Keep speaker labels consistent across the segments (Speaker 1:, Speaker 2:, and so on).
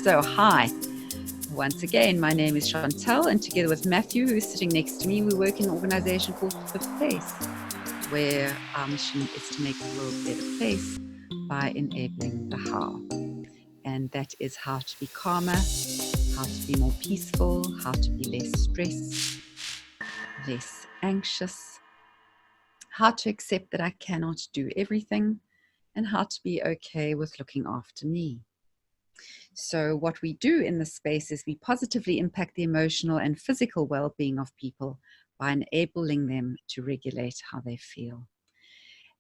Speaker 1: So, hi. Once again, my name is Chantel, and together with Matthew, who's sitting next to me, we work in an organization called Fifth Place, where our mission is to make the world a better place by enabling the how. And that is how to be calmer, how to be more peaceful, how to be less stressed, less anxious, how to accept that I cannot do everything, and how to be okay with looking after me. So what we do in this space is we positively impact the emotional and physical well-being of people by enabling them to regulate how they feel.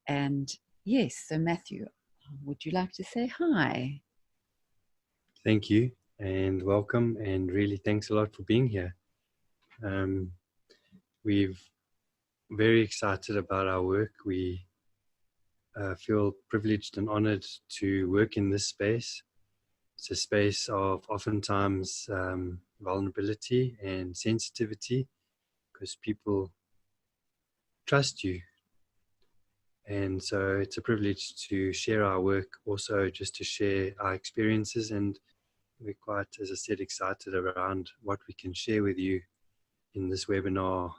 Speaker 1: And yes, so Matthew, would you like to say hi?
Speaker 2: Thank you and welcome, and really thanks a lot for being here. We're very excited about our work. We feel privileged and honored to work in this space. It's a space of oftentimes vulnerability and sensitivity, because people trust you. And so it's a privilege to share our work, also just to share our experiences. And we're quite, as I said, excited around what we can share with you in this webinar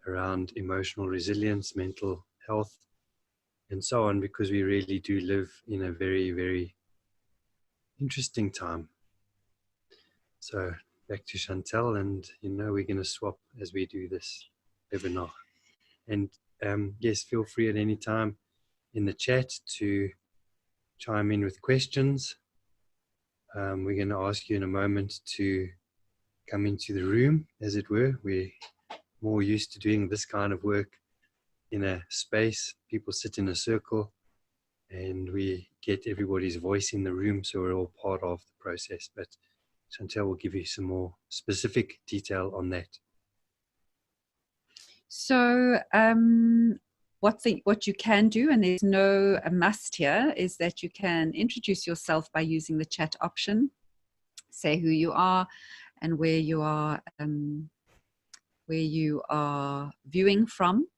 Speaker 2: around emotional resilience, mental health, and so on, because we really do live in a very, very interesting time. So back to Chantel, and we're going to swap as we do this webinar. And yes, feel free at any time in the chat to chime in with questions. We're going to ask you in a moment to come into the room, as it were. We're more used to doing this kind of work in a space. People sit in a circle and we get everybody's voice in the room, so we're all part of the process. But Chantel will give you some more specific detail on that.
Speaker 1: So what you can do, and there's no must here, is that you can introduce yourself by using the chat option. Say who you are and where you are viewing from.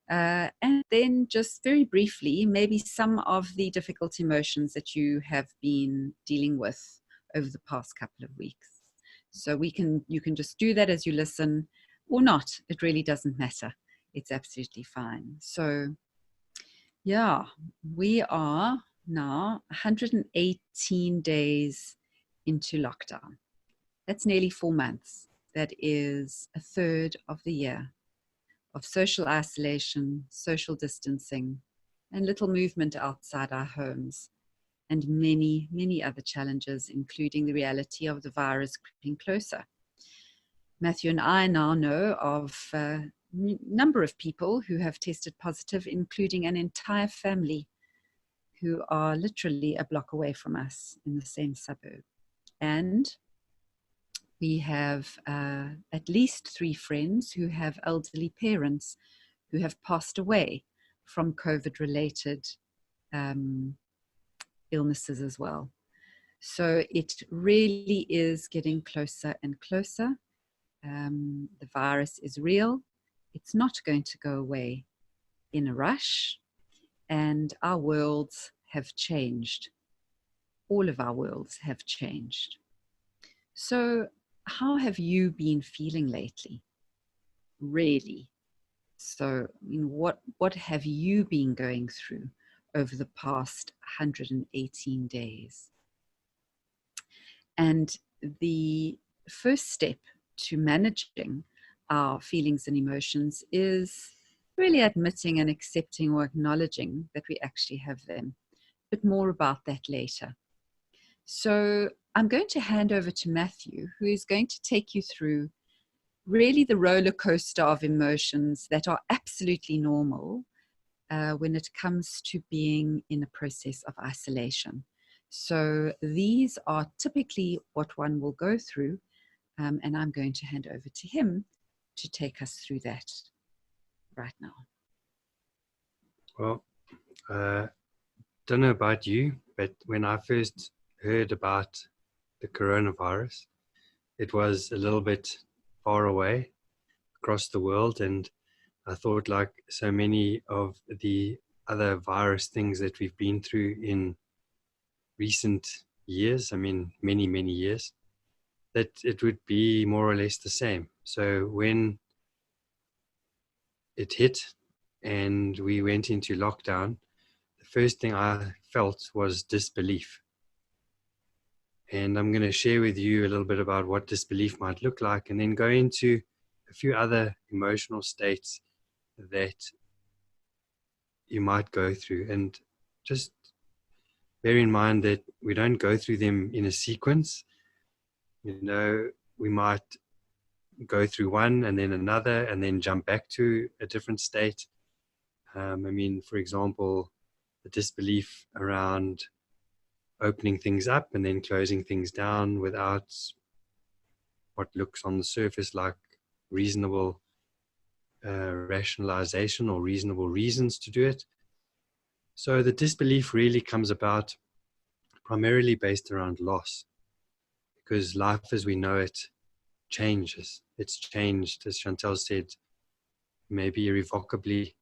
Speaker 1: And then just very briefly, maybe some of the difficult emotions that you have been dealing with over the past couple of weeks. So you can just do that as you listen, or not. It really doesn't matter. It's absolutely fine. So yeah, we are now 118 days into lockdown. That's nearly 4 months. That is a third of the year of social isolation, social distancing, and little movement outside our homes, and many, many other challenges, including the reality of the virus creeping closer. Matthew and I now know of a number of people who have tested positive, including an entire family who are literally a block away from us in the same suburb. And we have at least 3 friends who have elderly parents who have passed away from COVID-related illnesses as well. So it really is getting closer and closer. The virus is real. It's not going to go away in a rush. And our worlds have changed. All of our worlds have changed. So how have you been feeling lately? Really? So, what have you been going through over the past 118 days? And the first step to managing our feelings and emotions is really admitting and accepting or acknowledging that we actually have them. But more about that later. So I'm going to hand over to Matthew, who is going to take you through really the roller coaster of emotions that are absolutely normal when it comes to being in a process of isolation. So these are typically what one will go through, and I'm going to hand over to him to take us through that right now.
Speaker 2: Well, don't know about you, but when I first heard about the coronavirus, it was a little bit far away across the world, and I thought, like so many of the other virus things that we've been through in recent years, I mean, many, many years, that it would be more or less the same. So when it hit and we went into lockdown, the first thing I felt was disbelief. And I'm going to share with you a little bit about what disbelief might look like, and then go into a few other emotional states that you might go through. And just bear in mind that we don't go through them in a sequence. You know, we might go through one and then another and then jump back to a different state. I mean, for example, the disbelief around opening things up and then closing things down without what looks on the surface like reasonable rationalization or reasonable reasons to do it. So the disbelief really comes about primarily based around loss, because life as we know it changes. It's changed, as Chantal said, maybe irrevocably.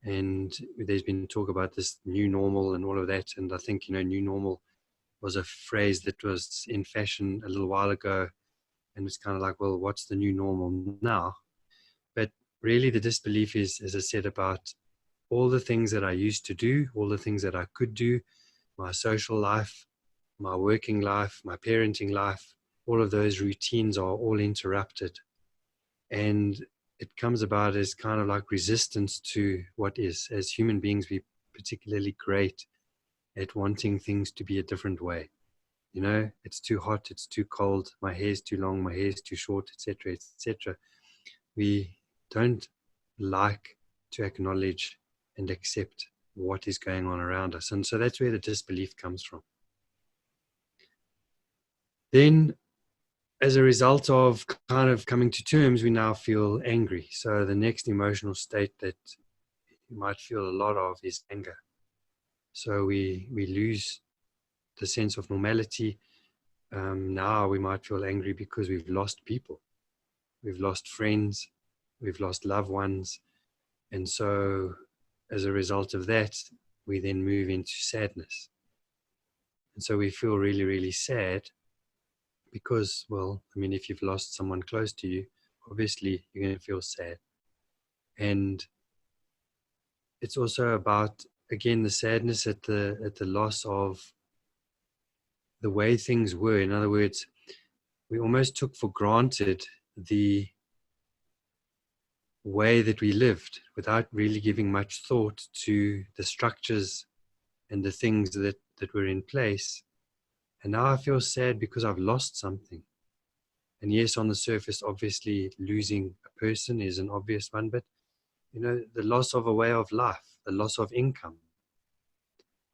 Speaker 2: And there's been talk about this new normal and all of that. And I think, new normal was a phrase that was in fashion a little while ago. And it's kind of like, well, what's the new normal now? But really the disbelief is, as I said, about all the things that I used to do, all the things that I could do, my social life, my working life, my parenting life, all of those routines are all interrupted. And it comes about as kind of like resistance to what is. As human beings, we're particularly great at wanting things to be a different way. It's too hot, it's too cold, my hair's too long, my hair's too short, etc., etc. We don't like to acknowledge and accept what is going on around us. And so that's where the disbelief comes from. Then, as a result of kind of coming to terms, we now feel angry. So the next emotional state that you might feel a lot of is anger. So we lose the sense of normality. Now we might feel angry because we've lost people. We've lost friends. We've lost loved ones. And so as a result of that, we then move into sadness. And so we feel really, really sad because, well, I mean, if you've lost someone close to you, obviously you're going to feel sad. And it's also about, again, the sadness at the loss of the way things were. In other words, we almost took for granted the way that we lived without really giving much thought to the structures and the things that were in place. And now I feel sad because I've lost something. And yes, on the surface, obviously losing a person is an obvious one, but the loss of a way of life, the loss of income.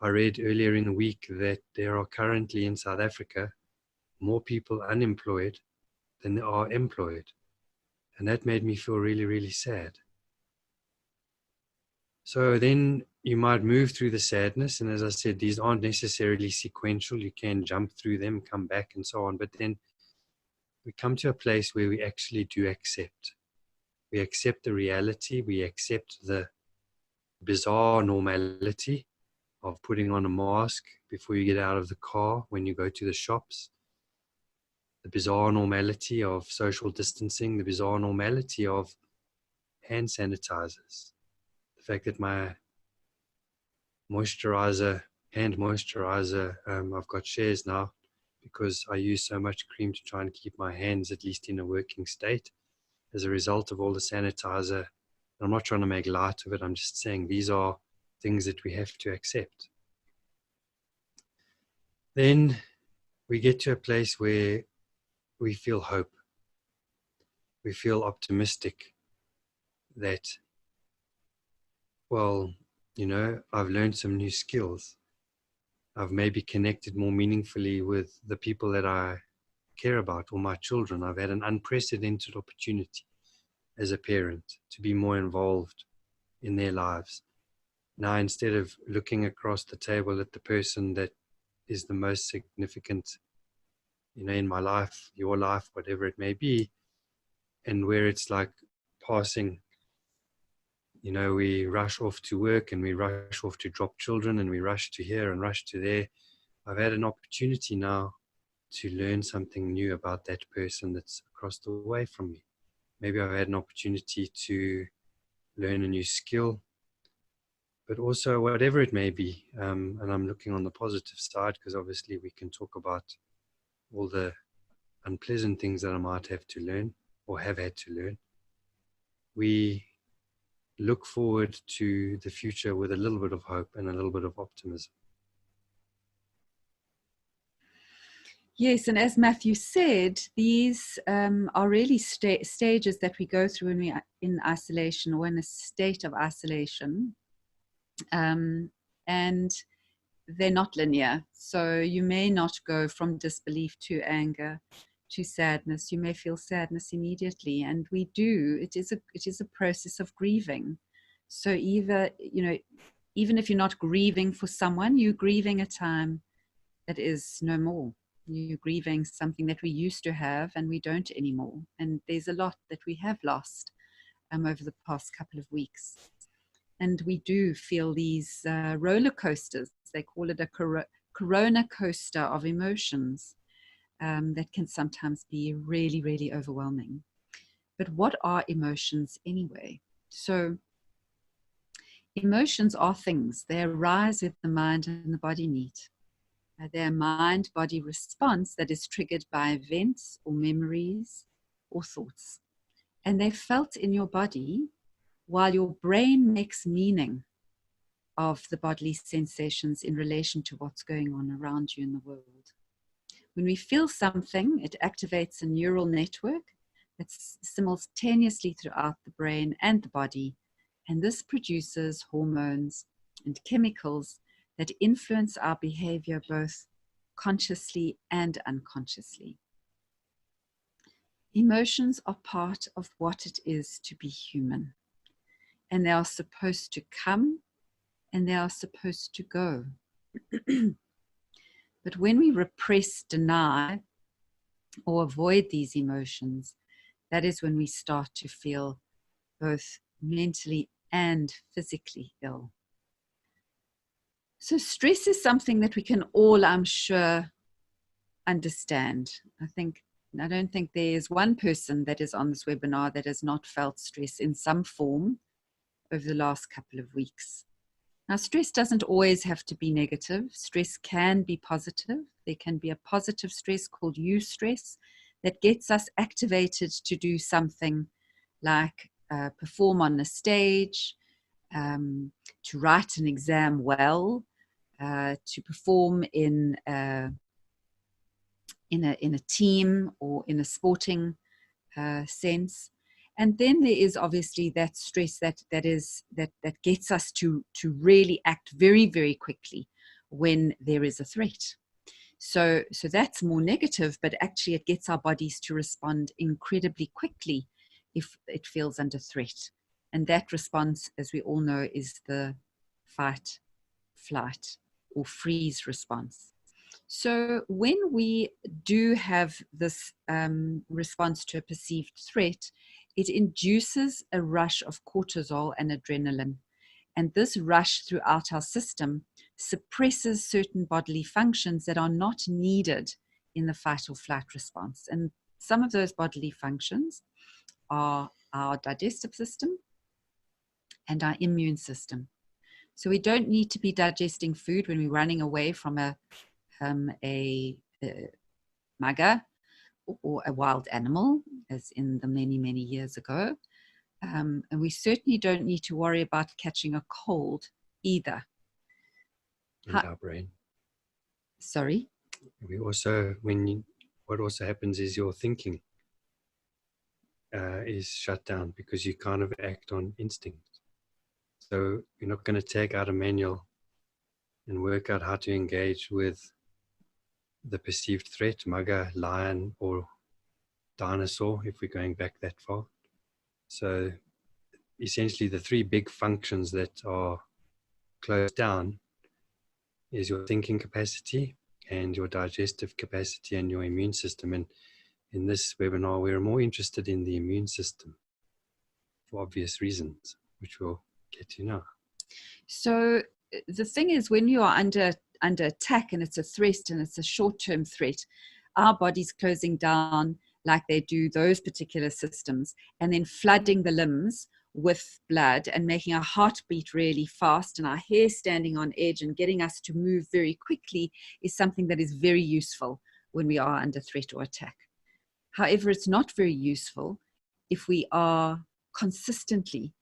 Speaker 2: I read earlier in the week that there are currently in South Africa more people unemployed than there are employed. And that made me feel really, really sad. So then you might move through the sadness. And as I said, these aren't necessarily sequential. You can jump through them, come back and so on. But then we come to a place where we actually do accept. We accept the reality. We accept the bizarre normality of putting on a mask before you get out of the car when you go to the shops. The bizarre normality of social distancing, the bizarre normality of hand sanitizers. The fact that my hand moisturizer, I've got shares now because I use so much cream to try and keep my hands at least in a working state as a result of all the sanitizer. I'm not trying to make light of it. I'm just saying these are things that we have to accept. Then we get to a place where we feel hope. We feel optimistic that, well, I've learned some new skills. I've maybe connected more meaningfully with the people that I care about or my children. I've had an unprecedented opportunity as a parent to be more involved in their lives. Now, instead of looking across the table at the person that is the most significant, in my life, your life, whatever it may be, and where it's like passing, we rush off to work and we rush off to drop children and we rush to here and rush to there. I've had an opportunity now to learn something new about that person that's across the way from me. Maybe I've had an opportunity to learn a new skill, but also whatever it may be. And I'm looking on the positive side, because obviously we can talk about all the unpleasant things that I might have to learn or have had to learn. We look forward to the future with a little bit of hope and a little bit of optimism.
Speaker 1: Yes, and as Matthew said, these are really stages that we go through when we are in isolation or in a state of isolation. And they're not linear. So you may not go from disbelief to anger to sadness. You may feel sadness immediately. And we do, it is a process of grieving. So even if you're not grieving for someone, you're grieving a time that is no more. You're grieving something that we used to have and we don't anymore. And there's a lot that we have lost over the past couple of weeks. And we do feel these roller coasters. They call it a corona coaster of emotions that can sometimes be really, really overwhelming. But what are emotions anyway? So emotions are things. They arise with the mind and the body meet. Their mind-body response that is triggered by events or memories or thoughts. And they're felt in your body while your brain makes meaning of the bodily sensations in relation to what's going on around you in the world. When we feel something, it activates a neural network that's simultaneously throughout the brain and the body, and this produces hormones and chemicals that influence our behavior both consciously and unconsciously. Emotions are part of what it is to be human, and they are supposed to come and they are supposed to go. But when we repress, deny, or avoid these emotions, that is when we start to feel both mentally and physically ill. So stress is something that we can all, I'm sure, understand. I don't think there's one person that is on this webinar that has not felt stress in some form over the last couple of weeks. Now, stress doesn't always have to be negative. Stress can be positive. There can be a positive stress called eustress that gets us activated to do something like perform on a stage, to write an exam well, to perform in a team or in a sporting sense. And then there is obviously that stress that gets us to really act very, very quickly when there is a threat. So that's more negative, but actually it gets our bodies to respond incredibly quickly if it feels under threat. And that response, as we all know, is the fight, flight, or freeze response. So when we do have this response to a perceived threat, it induces a rush of cortisol and adrenaline. And this rush throughout our system suppresses certain bodily functions that are not needed in the fight or flight response. And some of those bodily functions are our digestive system and our immune system. So we don't need to be digesting food when we're running away from a maga or a wild animal, as in the many, many years ago. And we certainly don't need to worry about catching a cold either.
Speaker 2: In our brain.
Speaker 1: Sorry?
Speaker 2: What also happens is your thinking is shut down because you kind of act on instinct. So you're not going to take out a manual and work out how to engage with the perceived threat, mugger, lion, or dinosaur, if we're going back that far. So essentially the three big functions that are closed down is your thinking capacity and your digestive capacity and your immune system. And in this webinar, we're more interested in the immune system for obvious reasons, which we'll get to now.
Speaker 1: So the thing is, when you are under under attack and it's a threat and it's a short-term threat, our body's closing down like they do those particular systems, and then flooding the limbs with blood and making our heart beat really fast and our hair standing on edge and getting us to move very quickly is something that is very useful when we are under threat or attack. However, it's not very useful if we are consistently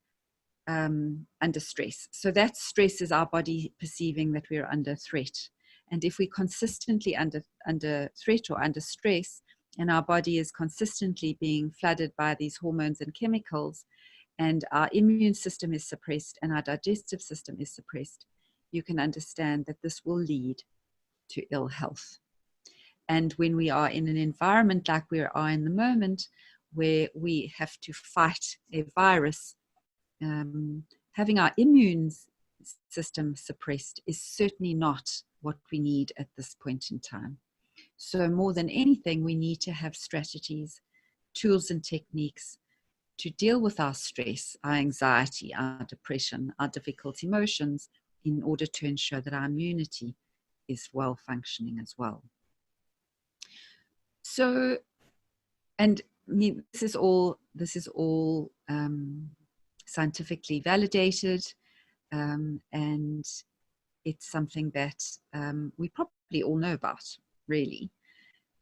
Speaker 1: under stress. So that stress is our body perceiving that we're under threat. And if we're consistently under threat or under stress, and our body is consistently being flooded by these hormones and chemicals, and our immune system is suppressed and our digestive system is suppressed, you can understand that this will lead to ill health. And when we are in an environment like we are in the moment, where we have to fight a virus, having our immune system suppressed is certainly not what we need at this point in time. So more than anything, we need to have strategies, tools and techniques to deal with our stress, our anxiety, our depression, our difficult emotions, in order to ensure that our immunity is well functioning as well. So, and I mean, this is all scientifically validated, and it's something that we probably all know about, really.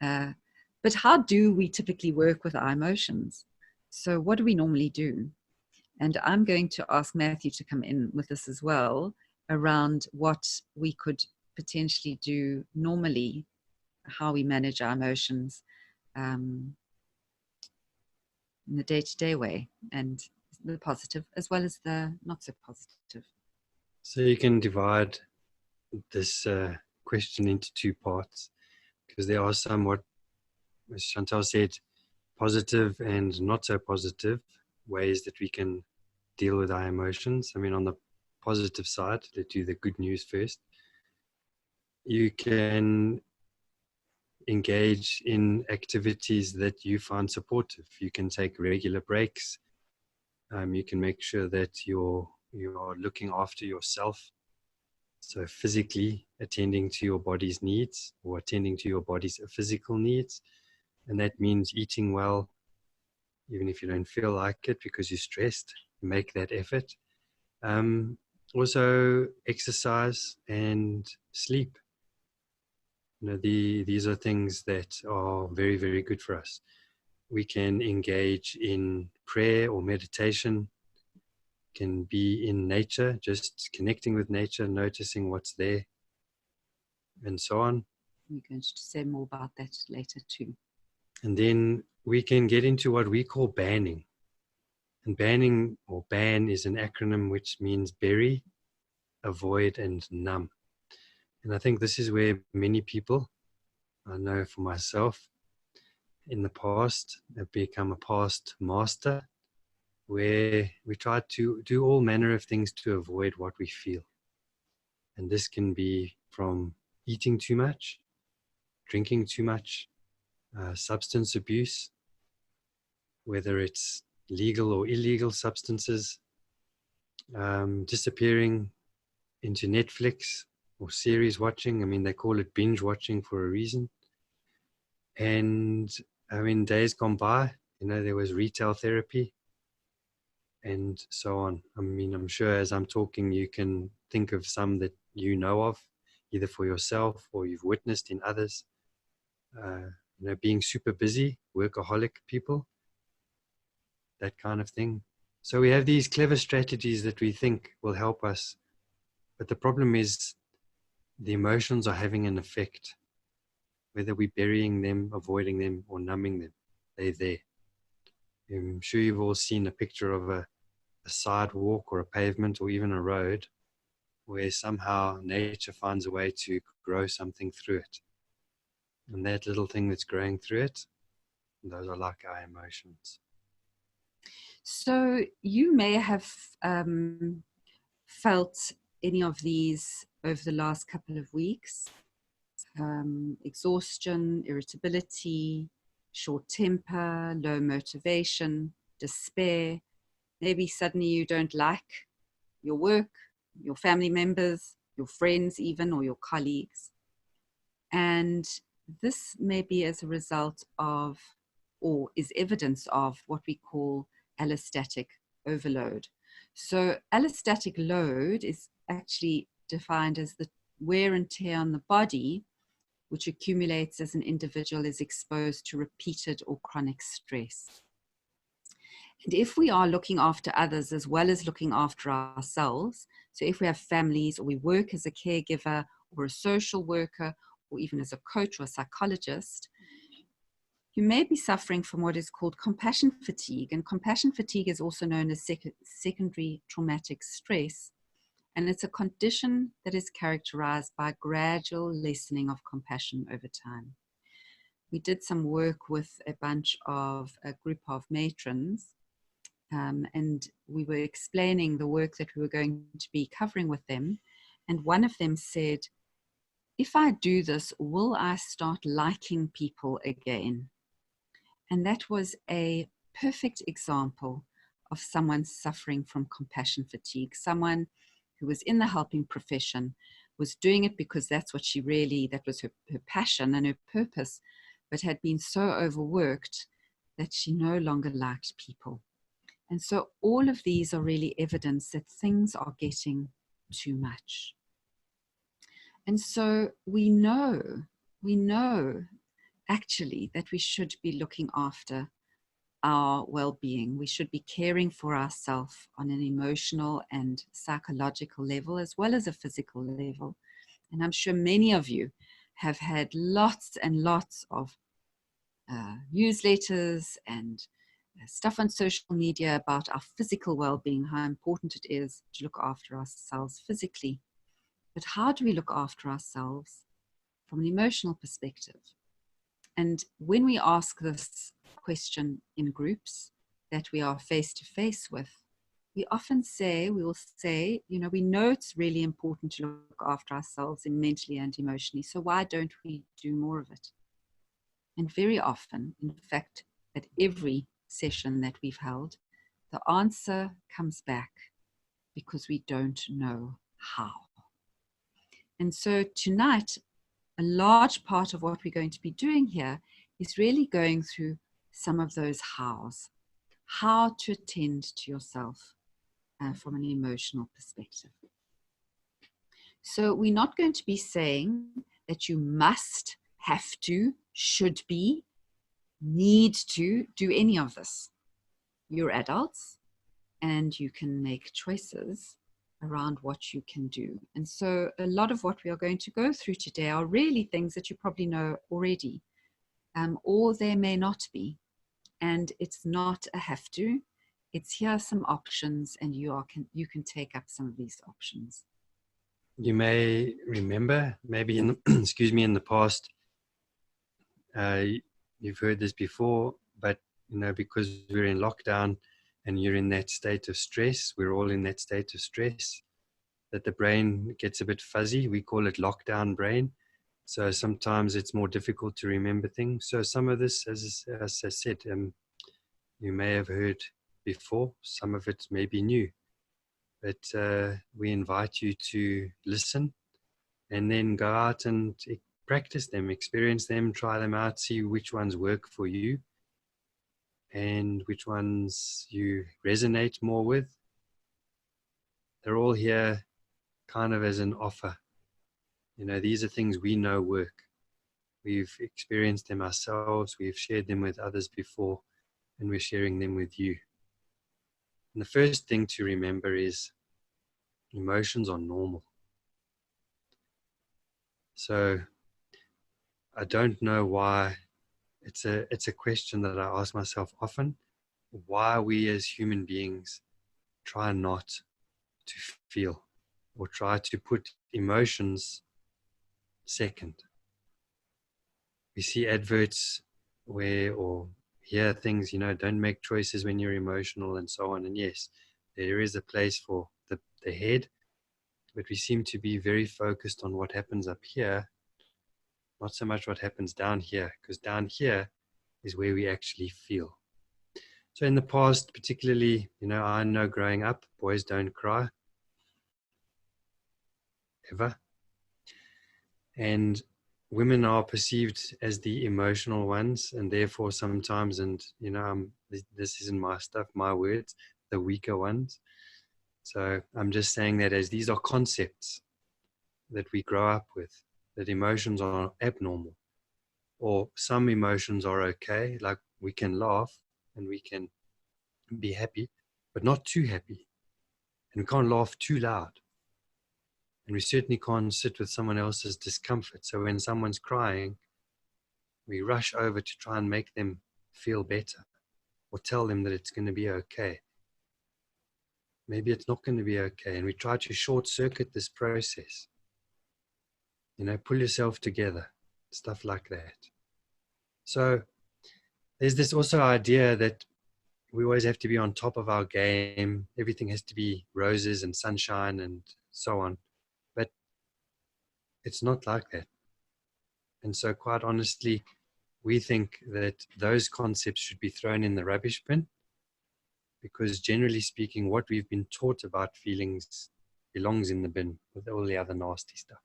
Speaker 1: But how do we typically work with our emotions? So what do we normally do? And I'm going to ask Matthew to come in with this as well, around what we could potentially do normally, how we manage our emotions in the day-to-day way, and the positive as well as the not so positive.
Speaker 2: So you can divide this question into two parts, because there are somewhat, as Chantal said, positive and not so positive ways that we can deal with our emotions. I mean, on the positive side, let's do the good news first. You can engage in activities that you find supportive. You can take regular breaks. You can make sure that you are looking after yourself. So physically attending to your body's needs, or attending to your body's physical needs. And that means eating well, even if you don't feel like it because you're stressed, make that effort. Also exercise and sleep. You know, these are things that are very, very good for us. We can engage in prayer or meditation, can be in nature, just connecting with nature, noticing what's there, and so on.
Speaker 1: We're going to say more about that later too.
Speaker 2: And then we can get into what we call banning. And banning, or ban, is an acronym which means bury, avoid, and numb. And I think this is where many people, I know for myself, in the past have become a past master, where we try to do all manner of things to avoid what we feel. And this can be from eating too much, drinking too much, substance abuse, whether it's legal or illegal substances, disappearing into Netflix or series watching. I mean, they call it binge watching for a reason. And I mean, days gone by, you know, there was retail therapy and so on. I mean, I'm sure as I'm talking, you can think of some that you know of, either for yourself or you've witnessed in others. You know, being super busy, workaholic people, that kind of thing. So we have these clever strategies that we think will help us. But the problem is the emotions are having an effect, whether we're burying them, avoiding them, or numbing them. They're there. I'm sure you've all seen a picture of a sidewalk or a pavement or even a road where somehow nature finds a way to grow something through it. And that little thing that's growing through it, those are like our emotions.
Speaker 1: So you may have felt any of these over the last couple of weeks. Exhaustion, irritability, short temper, low motivation, despair. Maybe suddenly you don't like your work, your family members, your friends even, or your colleagues. And this may be as a result of, or is evidence of, what we call allostatic overload. So allostatic load is actually defined as the wear and tear on the body, which accumulates as an individual is exposed to repeated or chronic stress. And if we are looking after others as well as looking after ourselves, so if we have families, or we work as a caregiver or a social worker, or even as a coach or a psychologist, you may be suffering from what is called compassion fatigue. And compassion fatigue is also known as secondary traumatic stress. And it's a condition that is characterized by gradual lessening of compassion over time. We did some work with a group of matrons, and we were explaining the work that we were going to be covering with them. And one of them said, if I do this, will I start liking people again? And that was a perfect example of someone suffering from compassion fatigue, someone who was in the helping profession, was doing it because that's what that was her passion and her purpose, but had been so overworked that she no longer liked people. And so all of these are really evidence that things are getting too much. And so we know actually that we should be looking after our well-being. We should be caring for ourselves on an emotional and psychological level, as well as a physical level. And I'm sure many of you have had lots and lots of newsletters and stuff on social media about our physical well-being, how important it is to look after ourselves physically. But how do we look after ourselves from an emotional perspective? And when we ask this question in groups that we are face to face with, we will say, we know it's really important to look after ourselves mentally and emotionally. So why don't we do more of it? And very often, in fact, at every session that we've held, the answer comes back because we don't know how. And so tonight, a large part of what we're going to be doing here is really going through some of those hows, how to attend to yourself from an emotional perspective. So we're not going to be saying that you must, have to, should be, need to do any of this. You're adults and you can make choices around what you can do. And so a lot of what we are going to go through today are really things that you probably know already, or they may not be. And it's not a have to. It's here are some options, and you can take up some of these options.
Speaker 2: You may remember, maybe in the past, you've heard this before, but because we're in lockdown and you're in that state of stress, we're all in that state of stress, that the brain gets a bit fuzzy. We call it lockdown brain. So sometimes it's more difficult to remember things. So some of this, as I said, you may have heard before. Some of it may be new. But we invite you to listen and then go out and practice them, experience them, try them out, see which ones work for you and which ones you resonate more with. They're all here kind of as an offer. These are things we know work. We've experienced them ourselves. We've shared them with others before, and we're sharing them with you. And the first thing to remember is emotions are normal. So I don't know why. It's a question that I ask myself often. Why we as human beings try not to feel or try to put emotions second. We see adverts or hear things, don't make choices when you're emotional and so on. And yes, there is a place for the head, but we seem to be very focused on what happens up here, not so much what happens down here, because down here is where we actually feel. So in the past, particularly, I know growing up, boys don't cry. ever. And women are perceived as the emotional ones, and therefore sometimes, and this isn't my stuff, my words, the weaker ones. So I'm just saying that as these are concepts that we grow up with, that emotions are abnormal, or some emotions are okay, like we can laugh and we can be happy, but not too happy. And we can't laugh too loud. And we certainly can't sit with someone else's discomfort. So when someone's crying, we rush over to try and make them feel better or tell them that it's going to be okay. Maybe it's not going to be okay. And we try to short circuit this process. Pull yourself together, stuff like that. So there's this also idea that we always have to be on top of our game. Everything has to be roses and sunshine and so on. But it's not like that. And so quite honestly, we think that those concepts should be thrown in the rubbish bin, because generally speaking, what we've been taught about feelings belongs in the bin with all the other nasty stuff.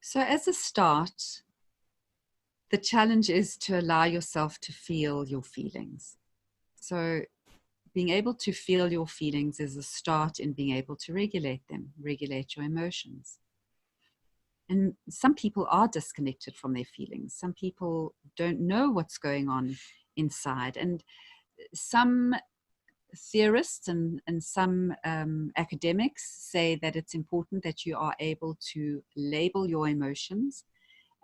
Speaker 1: So as a start, the challenge is to allow yourself to feel your feelings. So being able to feel your feelings is a start in being able to regulate them, regulate your emotions. And some people are disconnected from their feelings. Some people don't know what's going on inside. And some theorists and some academics say that it's important that you are able to label your emotions.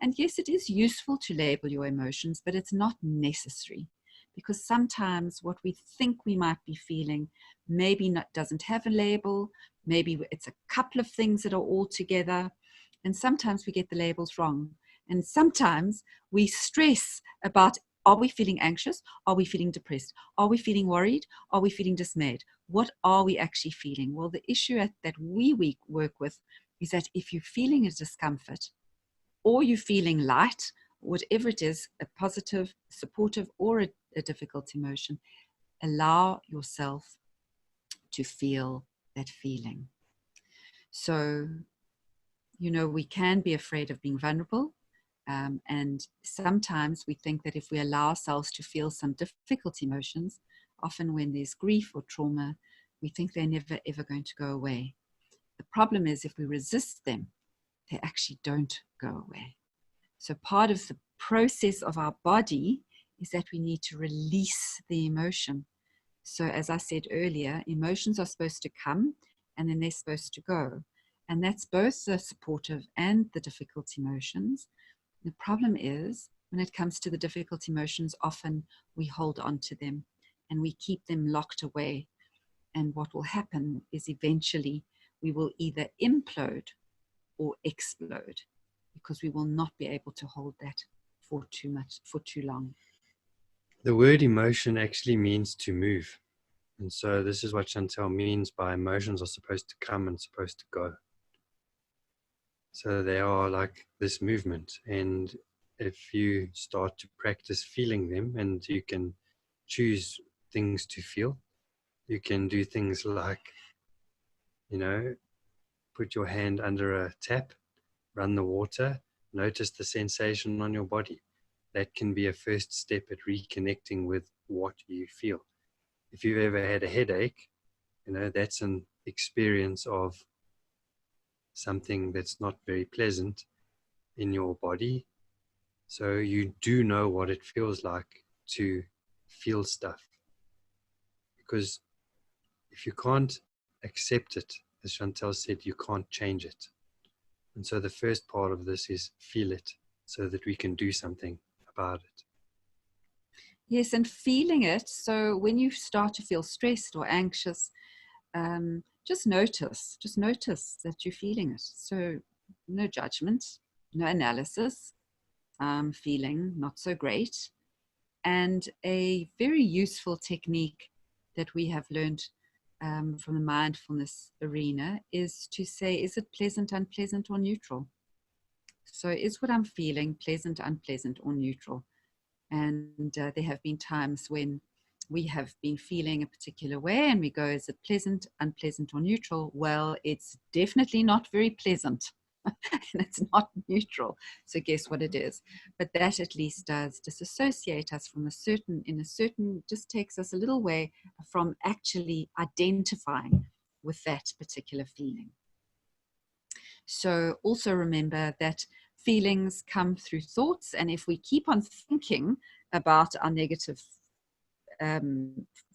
Speaker 1: And yes, it is useful to label your emotions, but it's not necessary, because sometimes what we think we might be feeling maybe doesn't have a label. Maybe it's a couple of things that are all together. And sometimes we get the labels wrong. And sometimes we stress about, are we feeling anxious? Are we feeling depressed? Are we feeling worried? Are we feeling dismayed? What are we actually feeling? Well, the issue that we work with is that if you're feeling a discomfort, or you're feeling light, whatever it is, a positive, supportive, or a difficult emotion, allow yourself to feel that feeling. So, we can be afraid of being vulnerable. And sometimes we think that if we allow ourselves to feel some difficult emotions, often when there's grief or trauma, we think they're never, ever going to go away. The problem is if we resist them, they actually don't go away. So part of the process of our body is that we need to release the emotion. So as I said earlier, emotions are supposed to come and then they're supposed to go. And that's both the supportive and the difficult emotions. The problem is when it comes to the difficult emotions, often we hold on to them and we keep them locked away. And what will happen is eventually we will either implode or explode, because we will not be able to hold that for too long.
Speaker 2: The word emotion actually means to move. And so this is what Chantel means by emotions are supposed to come and supposed to go. So they are like this movement. And if you start to practice feeling them, and you can choose things to feel, you can do things like, put your hand under a tap, run the water, notice the sensation on your body. That can be a first step at reconnecting with what you feel. If you've ever had a headache, that's an experience of something that's not very pleasant in your body. So you do know what it feels like to feel stuff. Because if you can't accept it, as Chantel said, you can't change it. And so the first part of this is feel it so that we can do something about it.
Speaker 1: Yes, and feeling it. So when you start to feel stressed or anxious, just notice that you're feeling it. So no judgment, no analysis, feeling not so great. And a very useful technique that we have learned from the mindfulness arena is to say, is it pleasant, unpleasant, or neutral? So is what I'm feeling pleasant, unpleasant, or neutral? And there have been times when we have been feeling a particular way and we go, is it pleasant, unpleasant, or neutral? Well, it's definitely not very pleasant. And it's not neutral. So guess what it is? But that at least does disassociate us from just takes us a little way from actually identifying with that particular feeling. So also remember that feelings come through thoughts. And if we keep on thinking about our negative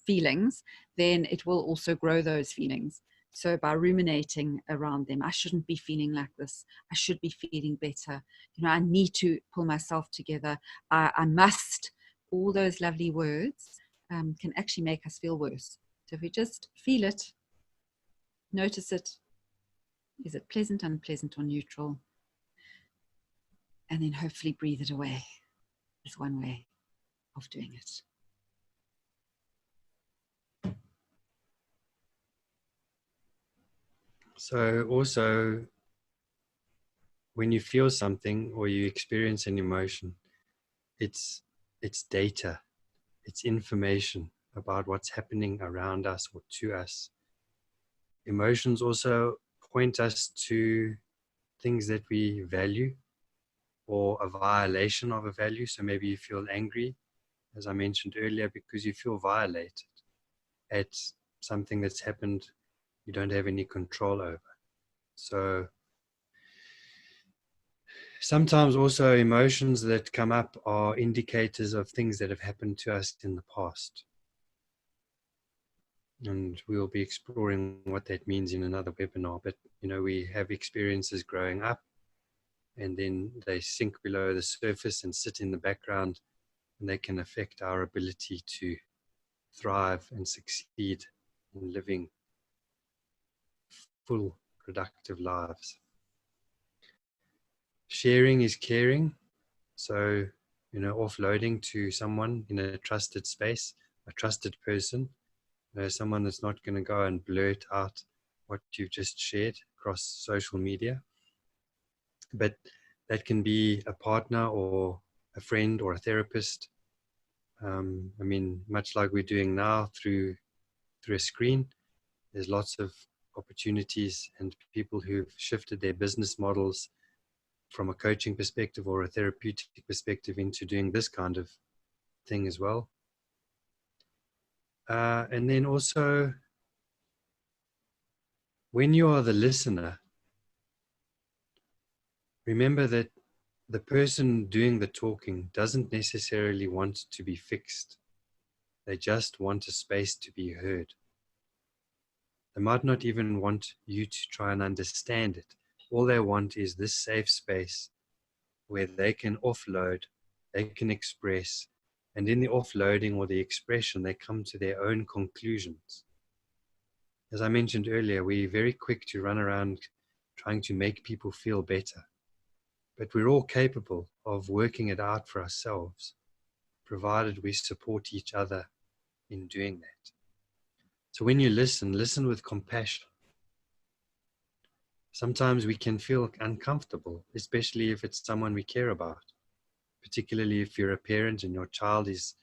Speaker 1: feelings, then it will also grow those feelings. So by ruminating around them, I shouldn't be feeling like this. I should be feeling better. I need to pull myself together. I must. All those lovely words can actually make us feel worse. So if we just feel it, notice it. Is it pleasant, unpleasant, or neutral? And then hopefully breathe it away is one way of doing it.
Speaker 2: So also, when you feel something or you experience an emotion, it's data, it's information about what's happening around us or to us. Emotions also point us to things that we value or a violation of a value. So maybe you feel angry, as I mentioned earlier, because you feel violated at something that's happened you don't have any control over. So sometimes also emotions that come up are indicators of things that have happened to us in the past. And we'll be exploring what that means in another webinar. But, we have experiences growing up and then they sink below the surface and sit in the background, and they can affect our ability to thrive and succeed in living full, productive lives. Sharing is caring. So, offloading to someone in a trusted space, a trusted person, someone that's not going to go and blurt out what you've just shared across social media. But that can be a partner or a friend or a therapist. Much like we're doing now through a screen, there's lots of opportunities and people who've shifted their business models from a coaching perspective or a therapeutic perspective into doing this kind of thing as well. And then also, when you are the listener, remember that the person doing the talking doesn't necessarily want to be fixed. They just want a space to be heard. They might not even want you to try and understand it. All they want is this safe space where they can offload, they can express, and in the offloading or the expression, they come to their own conclusions. As I mentioned earlier, we're very quick to run around trying to make people feel better. But we're all capable of working it out for ourselves, provided we support each other in doing that. So when you listen with compassion. Sometimes we can feel uncomfortable, especially if it's someone we care about, particularly if you're a parent and your child is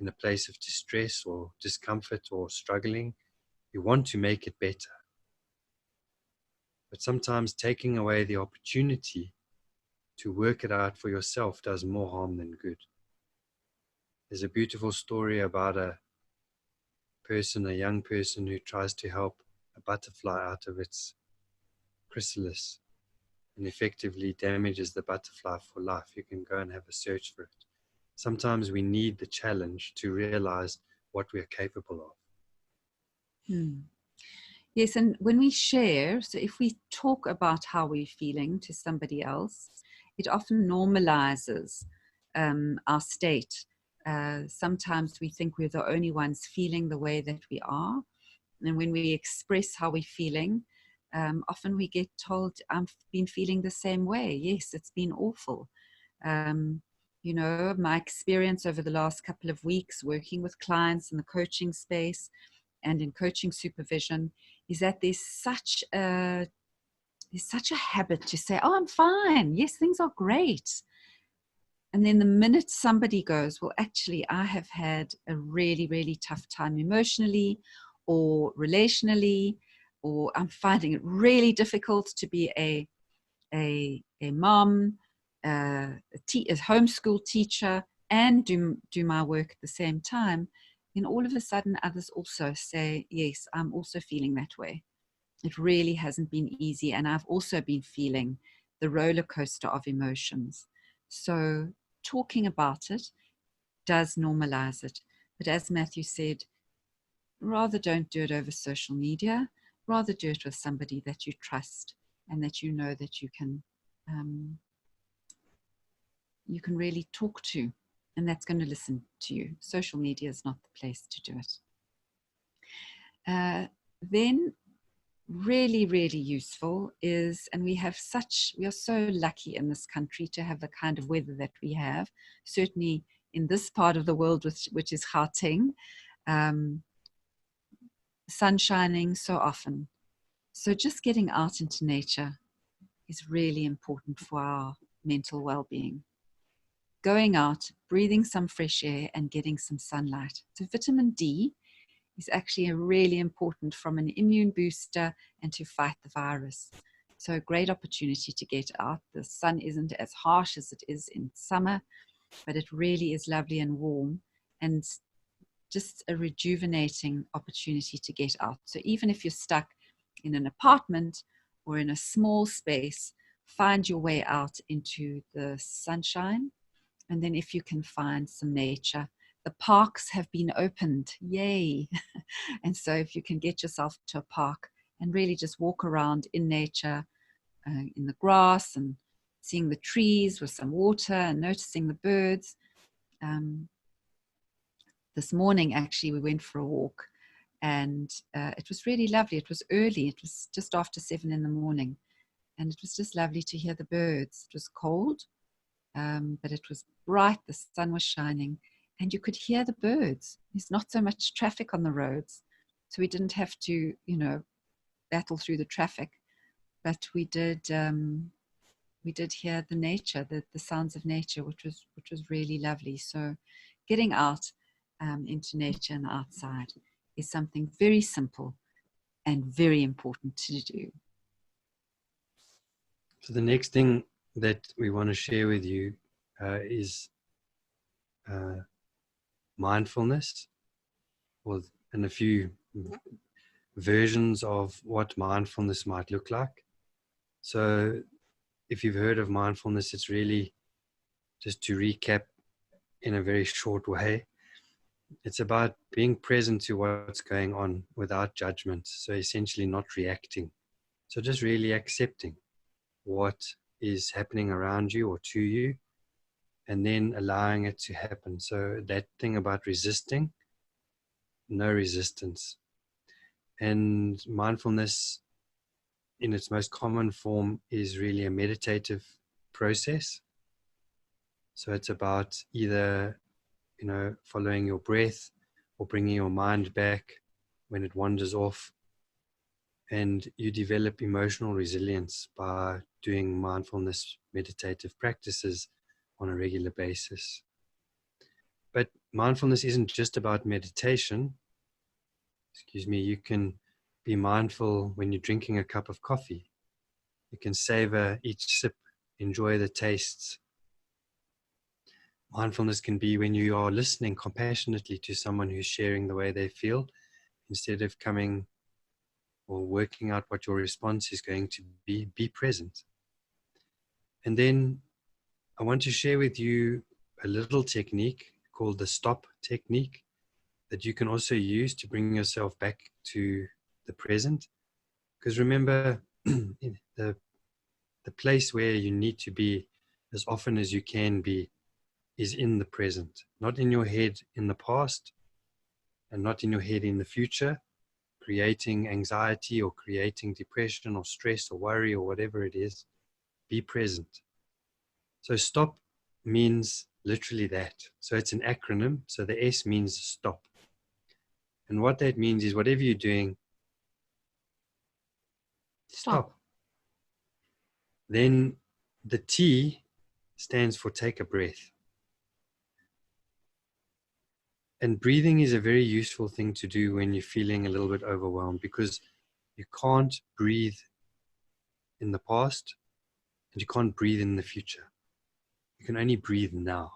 Speaker 2: in a place of distress or discomfort or struggling. You want to make it better. But sometimes taking away the opportunity to work it out for yourself does more harm than good. There's a beautiful story about a young person who tries to help a butterfly out of its chrysalis and effectively damages the butterfly for life. You can go and have a search for it. Sometimes we need the challenge to realize what we are capable of.
Speaker 1: Yes, and when we share, so if we talk about how we're feeling to somebody else, it often normalizes our state. Sometimes we think we're the only ones feeling the way that we are. And when we express how we're feeling, often we get told, I've been feeling the same way. Yes, it's been awful. My experience over the last couple of weeks working with clients in the coaching space and in coaching supervision is that there's such a habit to say, oh, I'm fine. Yes, things are great. And then the minute somebody goes, well, actually, I have had a really, really tough time emotionally or relationally, or I'm finding it really difficult to be a mom, a homeschool teacher, and do my work at the same time, then all of a sudden others also say, yes, I'm also feeling that way. It really hasn't been easy. And I've also been feeling the roller coaster of emotions. So talking about it does normalize it. But as Matthew said, rather don't do it over social media, rather do it with somebody that you trust and that you know that um, you can really talk to, and that's going to listen to you. Social media is not the place to do it. Then really, really useful is, and we are so lucky in this country to have the kind of weather that we have, certainly in this part of the world, which is Gauteng, sun shining so often. So just getting out into nature is really important for our mental well-being. Going out, breathing some fresh air and getting some sunlight. So vitamin D is actually a really important from an immune booster and to fight the virus. So a great opportunity to get out. The sun isn't as harsh as it is in summer, but it really is lovely and warm and just a rejuvenating opportunity to get out. So even if you're stuck in an apartment or in a small space, find your way out into the sunshine. And then if you can find some nature, the parks have been opened, yay. And so if you can get yourself to a park and really just walk around in nature, in the grass and seeing the trees with some water and noticing the birds. This morning, actually, we went for a walk and it was really lovely. It was early. It was just after 7 in the morning. And it was just lovely to hear the birds. It was cold, but it was bright. The sun was shining and you could hear the birds. There's not so much traffic on the roads. So we didn't have to, battle through the traffic, but we did hear the nature, the sounds of nature, which was really lovely. So getting out into nature and outside is something very simple and very important to do.
Speaker 2: So the next thing that we want to share with you is mindfulness, and a few versions of what mindfulness might look like. So if you've heard of mindfulness, it's really, just to recap in a very short way, it's about being present to what's going on without judgment. So essentially not reacting. So just really accepting what is happening around you or to you, and then allowing it to happen. So that thing about resisting, no resistance. And mindfulness in its most common form is really a meditative process. So it's about either, following your breath or bringing your mind back when it wanders off. And you develop emotional resilience by doing mindfulness meditative practices on a regular basis. But mindfulness isn't just about meditation. You can be mindful when you're drinking a cup of coffee. You can savor each sip, enjoy the tastes. Mindfulness can be when you are listening compassionately to someone who's sharing the way they feel, instead of coming or working out what your response is going to be present. And then I want to share with you a little technique called the stop technique that you can also use to bring yourself back to the present. Because remember, the place where you need to be as often as you can be is in the present, not in your head in the past, and not in your head in the future, creating anxiety or creating depression or stress or worry or whatever it is. Be present. So stop means literally that. So it's an acronym. So the S means stop. And what that means is whatever you're doing, stop. Then the T stands for take a breath. And breathing is a very useful thing to do when you're feeling a little bit overwhelmed, because you can't breathe in the past and you can't breathe in the future. You can only breathe now.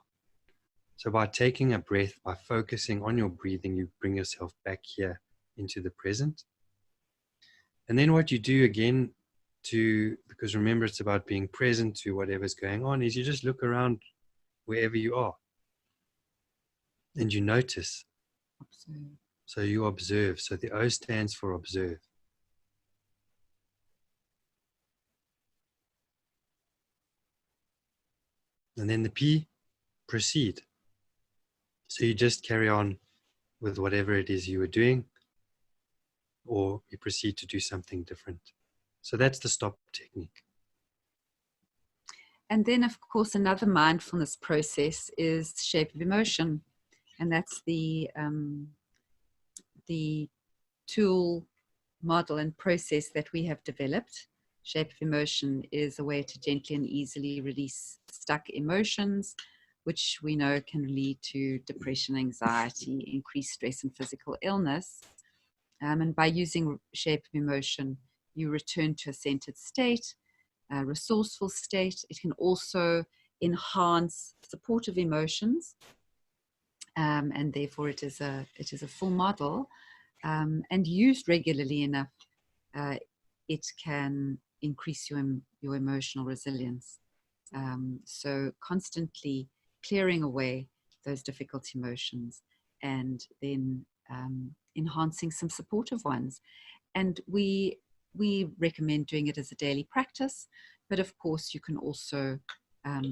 Speaker 2: So by taking a breath, by focusing on your breathing, you bring yourself back here into the present. And then what you do again because remember, it's about being present to whatever's going on, is you just look around wherever you are and you notice.
Speaker 1: Observe.
Speaker 2: So you observe. So the O stands for observe. And then the P, proceed. So you just carry on with whatever it is you were doing, or you proceed to do something different. So that's the stop technique.
Speaker 1: And then, of course, another mindfulness process is shape of emotion. And that's the tool, model, and process that we have developed. Shape of emotion is a way to gently and easily release stuck emotions, which we know can lead to depression, anxiety, increased stress, and physical illness. And by using shape of emotion, you return to a centered state, a resourceful state. It can also enhance supportive emotions, and therefore it is a full model. And used regularly enough, it can increase your emotional resilience. So constantly clearing away those difficult emotions and then enhancing some supportive ones. And we recommend doing it as a daily practice, but of course you can also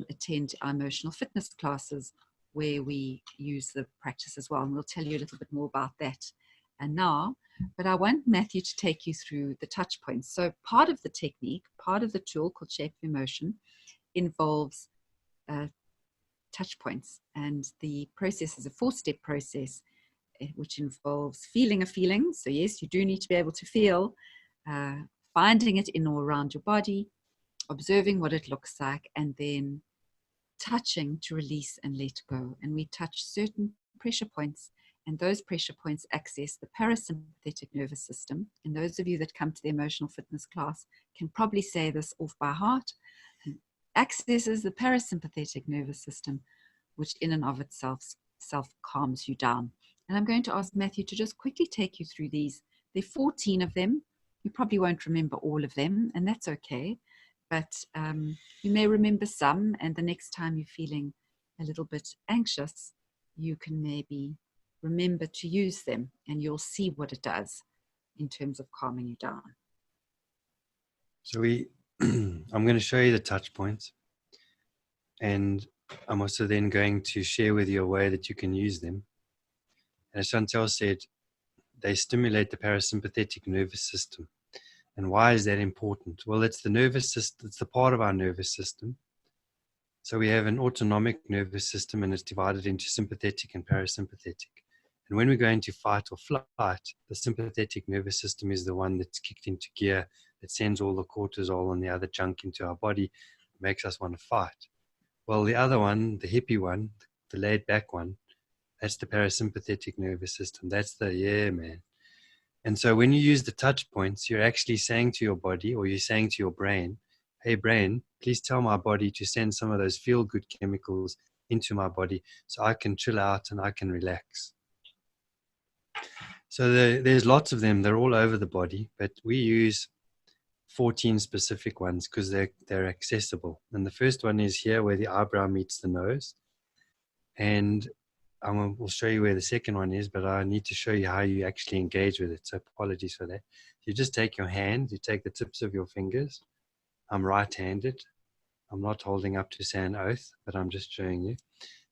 Speaker 1: attend our emotional fitness classes where we use the practice as well. And we'll tell you a little bit more about that and now. But I want Matthew to take you through the touch points. So part of the technique, part of the tool called Shape of Emotion involves touch points. And the process is a 4-step process, which involves feeling a feeling. So yes, you do need to be able to feel, finding it in or around your body, observing what it looks like, and then touching to release and let go. And we touch certain pressure points, and those pressure points access the parasympathetic nervous system. And those of you that come to the emotional fitness class can probably say this off by heart. Accesses the parasympathetic nervous system, which in and of itself self calms you down. And I'm going to ask Matthew to just quickly take you through these. There are 14 of them. You probably won't remember all of them, and that's okay. But you may remember some, and the next time you're feeling a little bit anxious, you can maybe remember to use them, and you'll see what it does in terms of calming you down.
Speaker 2: So I'm going to show you the touch points, and I'm also then going to share with you a way that you can use them. And as Chantel said, they stimulate the parasympathetic nervous system. And why is that important? Well, it's the nervous system, it's the part of our nervous system. So we have an autonomic nervous system, and it's divided into sympathetic and parasympathetic. And when we go into fight or flight, the sympathetic nervous system is the one that's kicked into gear, that sends all the cortisol and the other junk into our body, makes us want to fight. Well, the other one, the hippie one, the laid back one, that's the parasympathetic nervous system. That's the, yeah, man. And so when you use the touch points, you're actually saying to your body, or you're saying to your brain, hey, brain, please tell my body to send some of those feel-good chemicals into my body so I can chill out and I can relax. So there's lots of them. They're all over the body, but we use 14 specific ones because they're accessible. And the first one is here where the eyebrow meets the nose. And we'll show you where the second one is, but I need to show you how you actually engage with it. So apologies for that. You just take your hand, you take the tips of your fingers. I'm right-handed. I'm not holding up to say an oath, but I'm just showing you.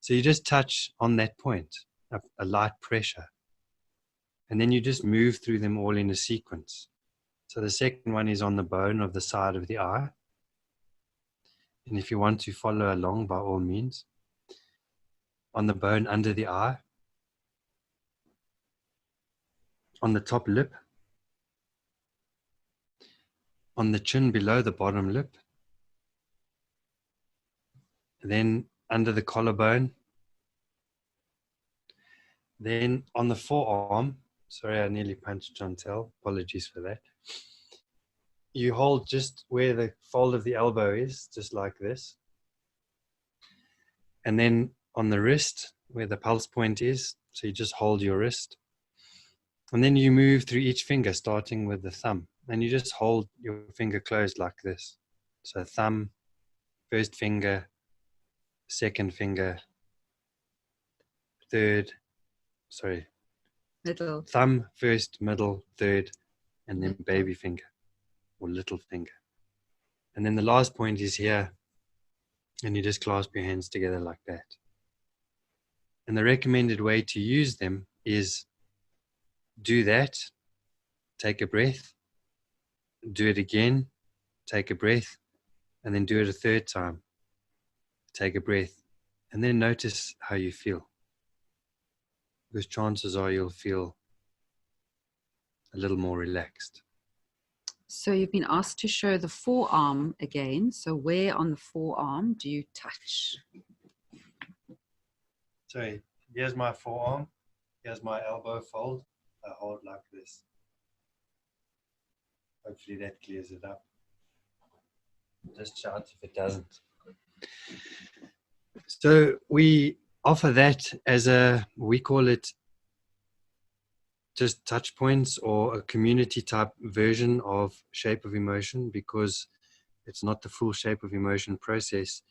Speaker 2: So you just touch on that point, a light pressure. And then you just move through them all in a sequence. So the second one is on the bone of the side of the eye. And if you want to follow along, by all means, on the bone under the eye, on the top lip, on the chin below the bottom lip, then under the collarbone, Then on the forearm, sorry, I nearly punched Chantel. Apologies for that. You hold just where the fold of the elbow is, just like this. And then on the wrist, where the pulse point is, so you just hold your wrist. And then you move through each finger, starting with the thumb. And you just hold your finger closed like this. So thumb, first finger, second finger,
Speaker 1: Middle.
Speaker 2: thumb, first, middle, third, and then
Speaker 1: Little.
Speaker 2: baby finger or little finger. And then the last point is here, and you just clasp your hands together like that. And the recommended way to use them is do that, take a breath, do it again, take a breath, and then do it a third time. Take a breath, and then notice how you feel. Because chances are you'll feel a little more relaxed.
Speaker 1: So you've been asked to show the forearm again. So where on the forearm do you touch?
Speaker 2: So here's my forearm, here's my elbow fold. I hold like this. Hopefully that clears it up. Just shout if it doesn't. So we offer that as we call it just touch points or a community type version of shape of emotion, because it's not the full shape of emotion process,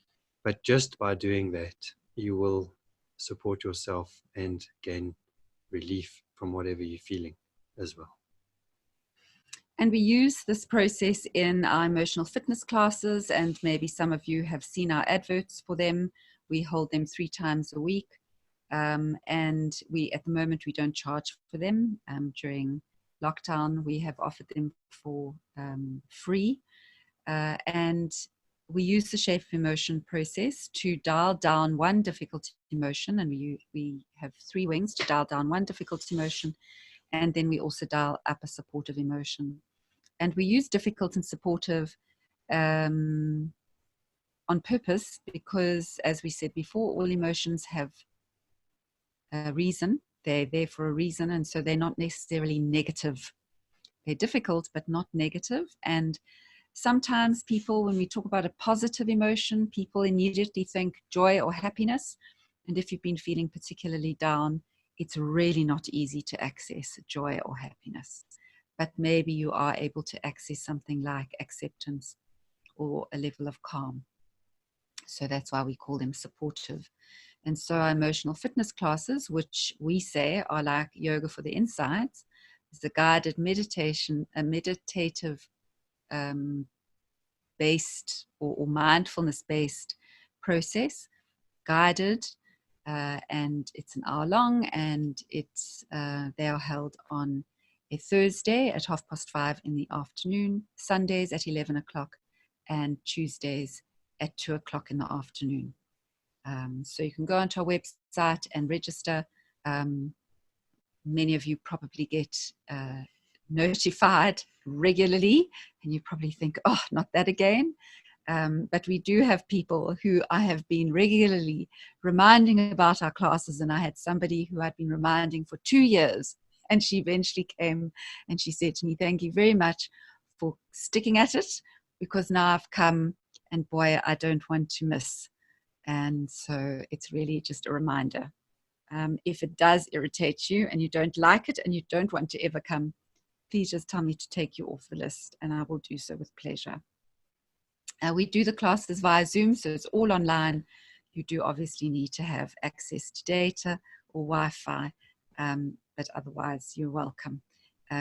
Speaker 2: but just by doing that, you will support yourself and gain relief from whatever you're feeling as well.
Speaker 1: And we use this process in our emotional fitness classes, and maybe some of you have seen our adverts for them. We hold them 3 times a week. And at the moment, we don't charge for them. During lockdown, we have offered them for free. And we use the shape of emotion process to dial down one difficult emotion. And we have 3 wings to dial down one difficult emotion. And then we also dial up a supportive emotion. And we use difficult and supportive on purpose because, as we said before, all emotions have a reason. They're there for a reason, and so they're not necessarily negative. They're difficult, but not negative. And sometimes people, when we talk about a positive emotion, people immediately think joy or happiness. And if you've been feeling particularly down, it's really not easy to access joy or happiness. But maybe you are able to access something like acceptance or a level of calm. So that's why we call them supportive. And so our emotional fitness classes, which we say are like yoga for the insides, is a guided meditation, a meditative based or mindfulness based process, guided, and it's an hour long, and they are held on a Thursday at 5:30 in the afternoon, Sundays at 11 o'clock, and Tuesdays at 2 o'clock in the afternoon. So you can go onto our website and register. Many of you probably get notified regularly, and you probably think, oh, not that again. But we do have people who I have been regularly reminding about our classes, and I had somebody who I'd been reminding for 2 years, and she eventually came and she said to me, thank you very much for sticking at it, because now I've come and boy, I don't want to miss. And so it's really just a reminder. If it does irritate you and you don't like it and you don't want to ever come, please just tell me to take you off the list, and I will do so with pleasure. We do the classes via Zoom, so it's all online. You do obviously need to have access to data or Wi-Fi, but otherwise you're welcome.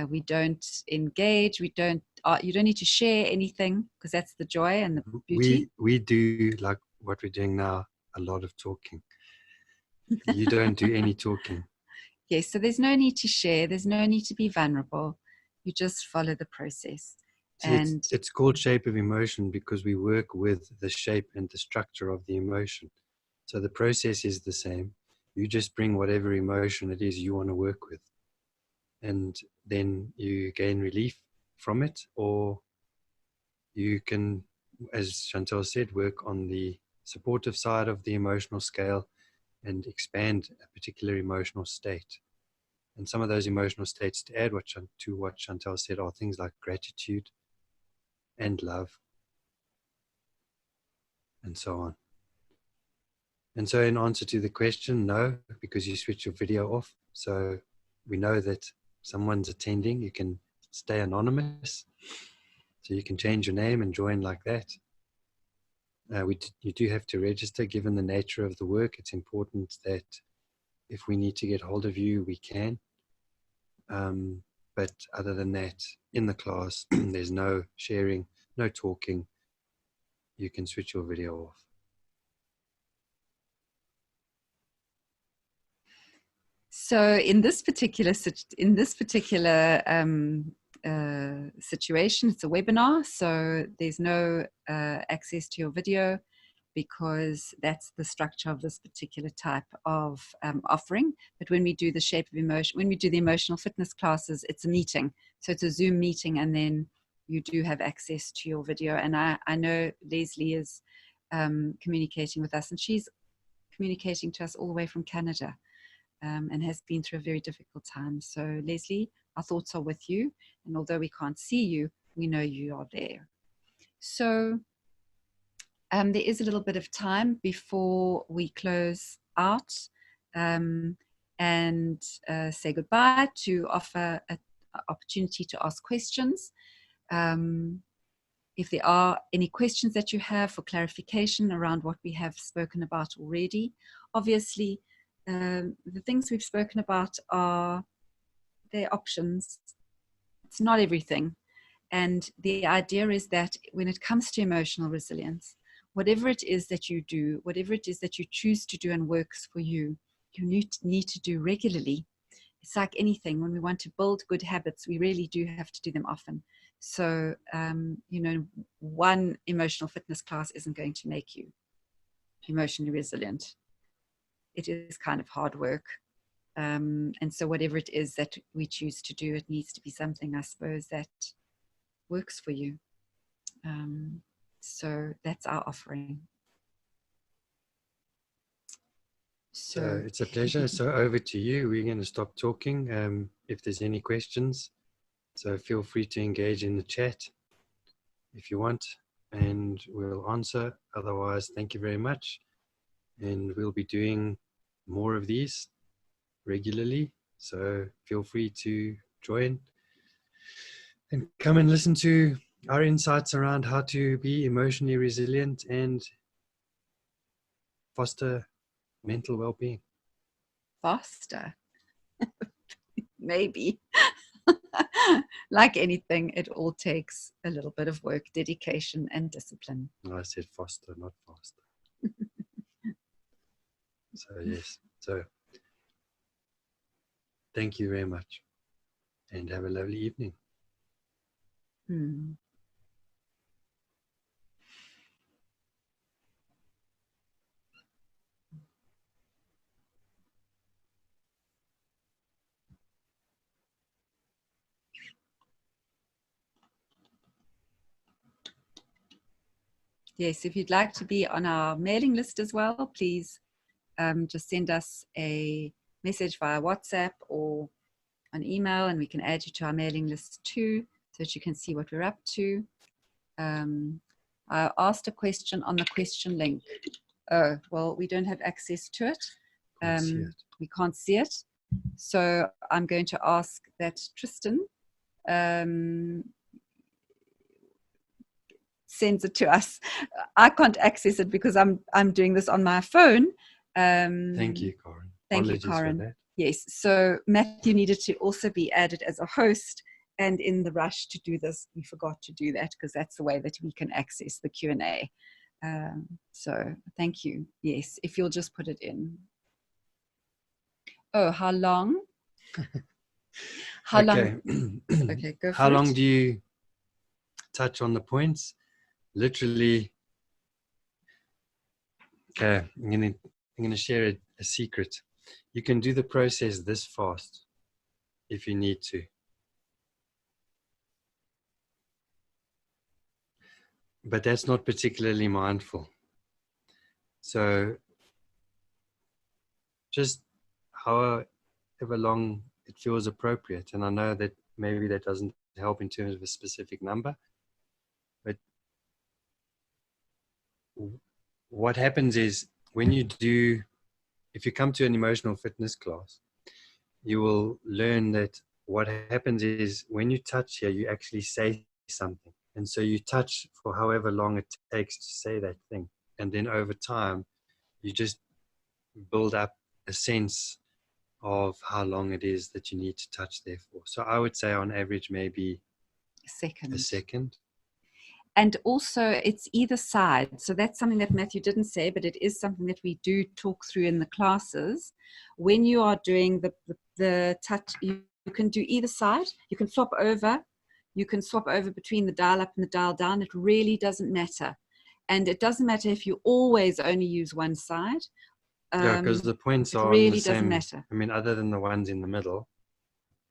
Speaker 1: We don't engage. You don't need to share anything, because that's the joy and the beauty.
Speaker 2: We do, like what we're doing now, a lot of talking. You don't do any talking.
Speaker 1: Yes, so there's no need to share. There's no need to be vulnerable. You just follow the process.
Speaker 2: See, and it's called shape of emotion because we work with the shape and the structure of the emotion. So the process is the same. You just bring whatever emotion it is you want to work with. And then you gain relief from it, or you can, as Chantal said, work on the supportive side of the emotional scale and expand a particular emotional state. And some of those emotional states, to add to what Chantal said, are things like gratitude and love and so on. And so in answer to the question, no, because you switch your video off. So we know that someone's attending. You can stay anonymous. So you can change your name and join like that. You do have to register. Given the nature of the work, it's important that if we need to get hold of you, we can. But other than that, in the class, there's no sharing, no talking. You can switch your video off.
Speaker 1: So in this particular situation, it's a webinar, so there's no access to your video, because that's the structure of this particular type of offering. But when we do the shape of emotion, when we do the emotional fitness classes, it's a meeting. So it's a Zoom meeting, and then you do have access to your video. And I know Leslie is communicating with us, and she's communicating to us all the way from Canada. And has been through a very difficult time. So Leslie, our thoughts are with you. And although we can't see you, we know you are there. So there is a little bit of time before we close out and say goodbye, to offer an opportunity to ask questions. If there are any questions that you have for clarification around what we have spoken about already, obviously, the things we've spoken about are their options. It's not everything. And the idea is that when it comes to emotional resilience, whatever it is that you do, whatever it is that you choose to do and works for you, you need to do regularly. It's like anything. When we want to build good habits, we really do have to do them often. So, one emotional fitness class isn't going to make you emotionally resilient. It is kind of hard work. And so whatever it is that we choose to do, it needs to be something, I suppose, that works for you. So that's our offering.
Speaker 2: So it's a pleasure. So over to you. We're going to stop talking. If there's any questions, so feel free to engage in the chat if you want, and we'll answer. Otherwise, thank you very much. And we'll be doing more of these regularly. So feel free to join and come and listen to our insights around how to be emotionally resilient and foster mental well-being.
Speaker 1: Foster. Maybe. Like anything, it all takes a little bit of work, dedication, and discipline.
Speaker 2: I said foster, not faster. So yes. So thank you very much, and have a lovely evening.
Speaker 1: Yes, if you'd like to be on our mailing list as well, please just send us a message via WhatsApp or an email, and we can add you to our mailing list too, so that you can see what we're up to. I asked a question on the question link. Oh, well, we don't have access to it. We can't see it. So I'm going to ask that Tristan sends it to us. I can't access it because I'm doing this on my phone.
Speaker 2: Thank you, Karen.
Speaker 1: Thank you, Karen. Yes. So Matthew needed to also be added as a host, and in the rush to do this, we forgot to do that, because that's the way that we can access the Q&A. So thank you. Yes, if you'll just put it in. Oh, how long? How long? Okay, go for it.
Speaker 2: How long do you touch on the points? Literally. Okay, I'm gonna share a secret. You can do the process this fast if you need to. But that's not particularly mindful. So just however long it feels appropriate. And I know that maybe that doesn't help in terms of a specific number, but what happens is when you do, if you come to an emotional fitness class, you will learn that what happens is when you touch here, you actually say something. And so you touch for however long it takes to say that thing. And then over time, you just build up a sense of how long it is that you need to touch there for. So I would say on average, maybe a second.
Speaker 1: And also it's either side. So that's something that Matthew didn't say, but it is something that we do talk through in the classes. When you are doing the touch, you can do either side. You can flop over. You can swap over between the dial up and the dial down. It really doesn't matter. And it doesn't matter if you always only use one side.
Speaker 2: Yeah, because the points are
Speaker 1: really
Speaker 2: on the same.
Speaker 1: Doesn't matter.
Speaker 2: I mean, other than the ones in the middle,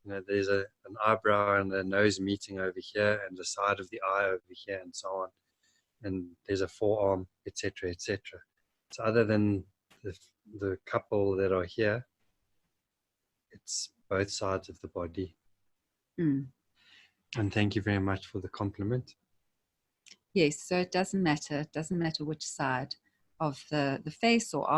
Speaker 2: you know, there's an eyebrow and a nose meeting over here, and the side of the eye over here, and so on. And there's a forearm, etc., etc. So other than the couple that are here, it's both sides of the body. And thank you very much for the compliment.
Speaker 1: Yes, so it doesn't matter. It doesn't matter which side of the face or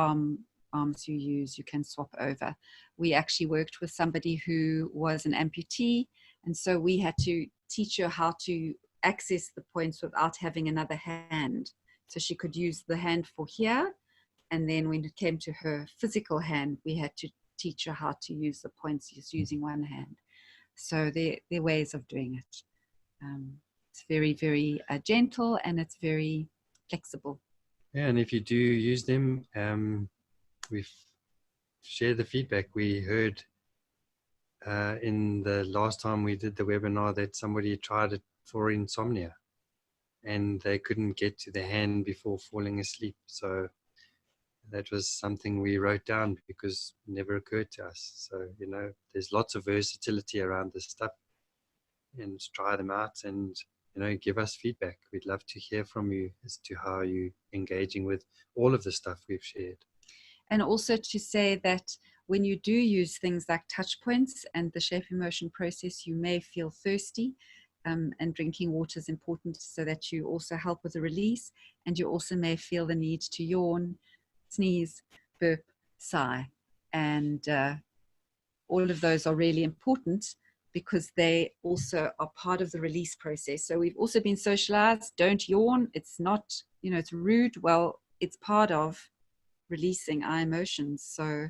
Speaker 1: arms you use, you can swap over. We actually worked with somebody who was an amputee, and so we had to teach her how to access the points without having another hand. So she could use the hand for here, and then when it came to her physical hand, we had to teach her how to use the points just using one hand. So there are ways of doing it. It's very, very gentle, and it's very flexible.
Speaker 2: Yeah, and if you do use them, we've shared the feedback. We heard in the last time we did the webinar that somebody tried it for insomnia and they couldn't get to the hand before falling asleep. So that was something we wrote down because it never occurred to us. So, you know, there's lots of versatility around this stuff, and try them out and, you know, give us feedback. We'd love to hear from you as to how you're engaging with all of the stuff we've shared.
Speaker 1: And also to say that when you do use things like touch points and the shape emotion process, you may feel thirsty, and drinking water is important so that you also help with the release, and you also may feel the need to yawn, sneeze, burp, sigh, and all of those are really important because they also are part of the release process. So we've also been socialized, don't yawn, it's not, you know, it's rude. Well, it's part of releasing our emotions. So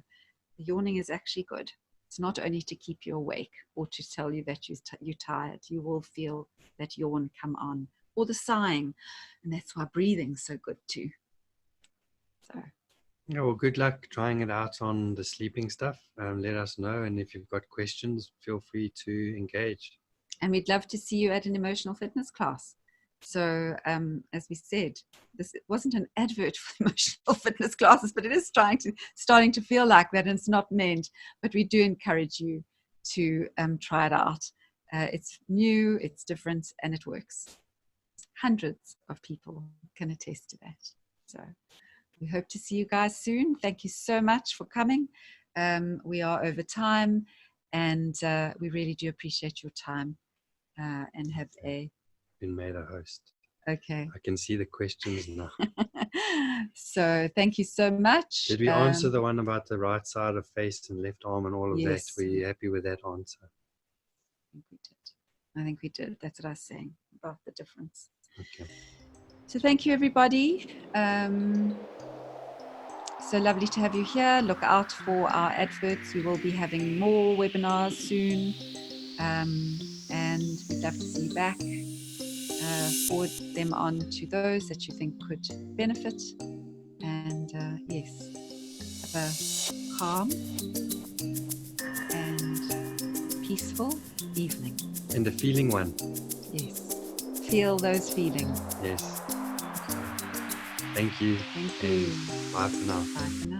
Speaker 1: yawning is actually good. It's not only to keep you awake or to tell you that you're tired. You will feel that yawn come on, or the sighing, and that's why breathing's so good too. So
Speaker 2: yeah, well, good luck trying it out on the sleeping stuff. Let us know, and if you've got questions, feel free to engage.
Speaker 1: And we'd love to see you at an emotional fitness class. So as we said, this wasn't an advert for emotional fitness classes, but it is starting to feel like that, and it's not meant, but we do encourage you to try it out. It's new, it's different, and it works. Hundreds of people can attest to that. So we hope to see you guys soon. Thank you so much for coming. We are over time, and we really do appreciate your time, and have
Speaker 2: been made a host.
Speaker 1: Okay.
Speaker 2: I can see the questions now.
Speaker 1: So thank you so much.
Speaker 2: Did we answer the one about the right side of face and left arm and all of
Speaker 1: yes.
Speaker 2: that? Were you happy with that answer?
Speaker 1: I think we did. That's what I was saying about the difference.
Speaker 2: Okay.
Speaker 1: So thank you, everybody. So lovely to have you here. Look out for our adverts. We will be having more webinars soon. And we'd love to see you back. Forward them on to those that you think could benefit. And yes, have a calm and peaceful evening.
Speaker 2: And a feeling one.
Speaker 1: Yes. Feel those feelings.
Speaker 2: Yes. Thank you.
Speaker 1: Thank you.
Speaker 2: Bye for now.
Speaker 1: Bye for now.